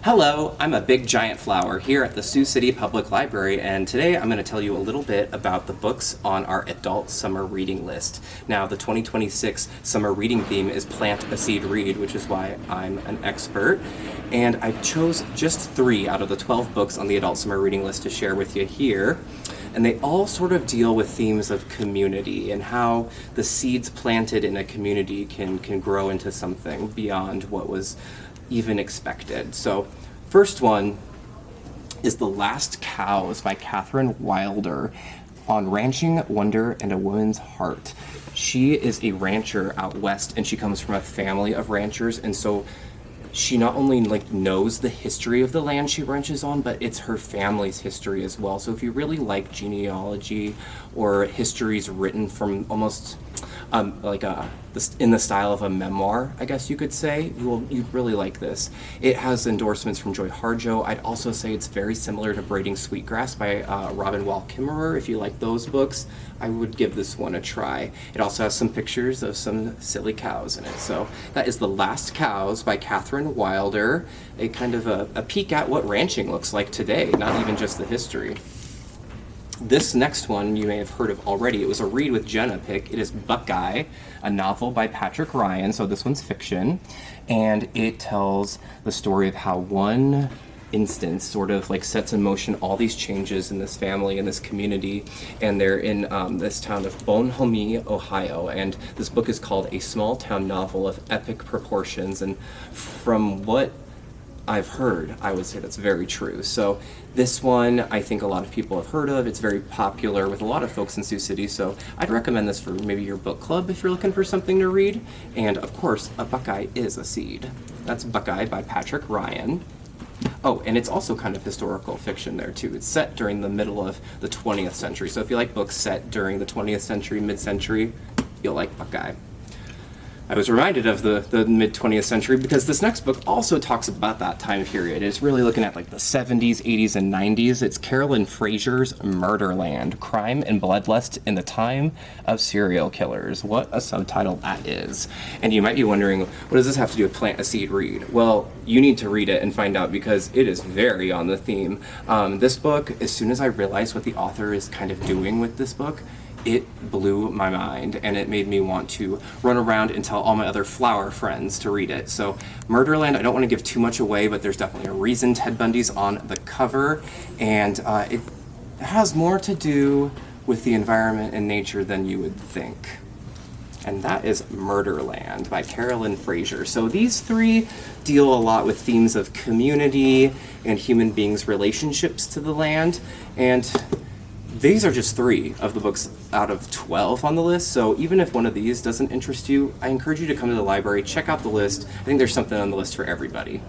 Hello, I'm a big giant flower here at the Sioux City Public Library, and today I'm going to tell you a little bit about the books on our adult summer reading list. Now, the 2026 summer reading theme is Plant a Seed Read, which is why I'm an expert, and I chose just 3 out of the 12 books on the adult summer reading list to share with you here. And they all sort of deal with themes of community and how the seeds planted in a community can grow into something beyond what was even expected. So, first one is The Last Cows by Catherine Wilder on Ranching, Wonder, and a Woman's Heart. She is a rancher out west, and she comes from a family of ranchers, and so she not only knows the history of the land she ranches on, but it's her family's history as well. So if you really like genealogy or histories written from almost in the style of a memoir, I guess you could say, you'd really like this. It has endorsements from Joy Harjo. I'd also say it's very similar to Braiding Sweetgrass by Robin Wall Kimmerer. If you like those books, I would give this one a try. It also has some pictures of some silly cows in it. So that is The Last Cows by Catherine Wilder, a kind of a peek at what ranching looks like today, not even just the history. This next one you may have heard of already. It was a read with Jenna pick. It is Buckeye, a novel by Patrick Ryan, so this one's fiction, and it tells the story of how one instance sort of sets in motion all these changes in this family and this community, and they're in this town of Bonhomie, Ohio, and this book is called A Small Town Novel of Epic Proportions, and from what I've heard, I would say that's very true. So this one, I think a lot of people have heard of. It's very popular with a lot of folks in Sioux City, so I'd recommend this for maybe your book club if you're looking for something to read. And of course, a Buckeye is a seed. That's Buckeye by Patrick Ryan. Oh, and it's also kind of historical fiction there too. It's set during the middle of the 20th century. So if you like books set during the 20th century, mid-century, you'll like Buckeye. I was reminded of the mid-20th century because this next book also talks about that time period. It's really looking at the 70s, 80s, and 90s. It's Carolyn Fraser's Murderland, Crime and Bloodlust in the Time of Serial Killers. What a subtitle that is. And you might be wondering, what does this have to do with Plant a Seed Read? Well, you need to read it and find out because it is very on the theme. This book, as soon as I realized what the author is kind of doing with this book, it blew my mind, and it made me want to run around and tell all my other flower friends to read it. So Murderland, I don't want to give too much away, but there's definitely a reason Ted Bundy's on the cover, and it has more to do with the environment and nature than you would think. And that is Murderland by Carolyn Fraser. So these 3 deal a lot with themes of community and human beings' relationships to the land, and these are just 3 of the books out of 12 on the list, so even if one of these doesn't interest you, I encourage you to come to the library, check out the list. I think there's something on the list for everybody.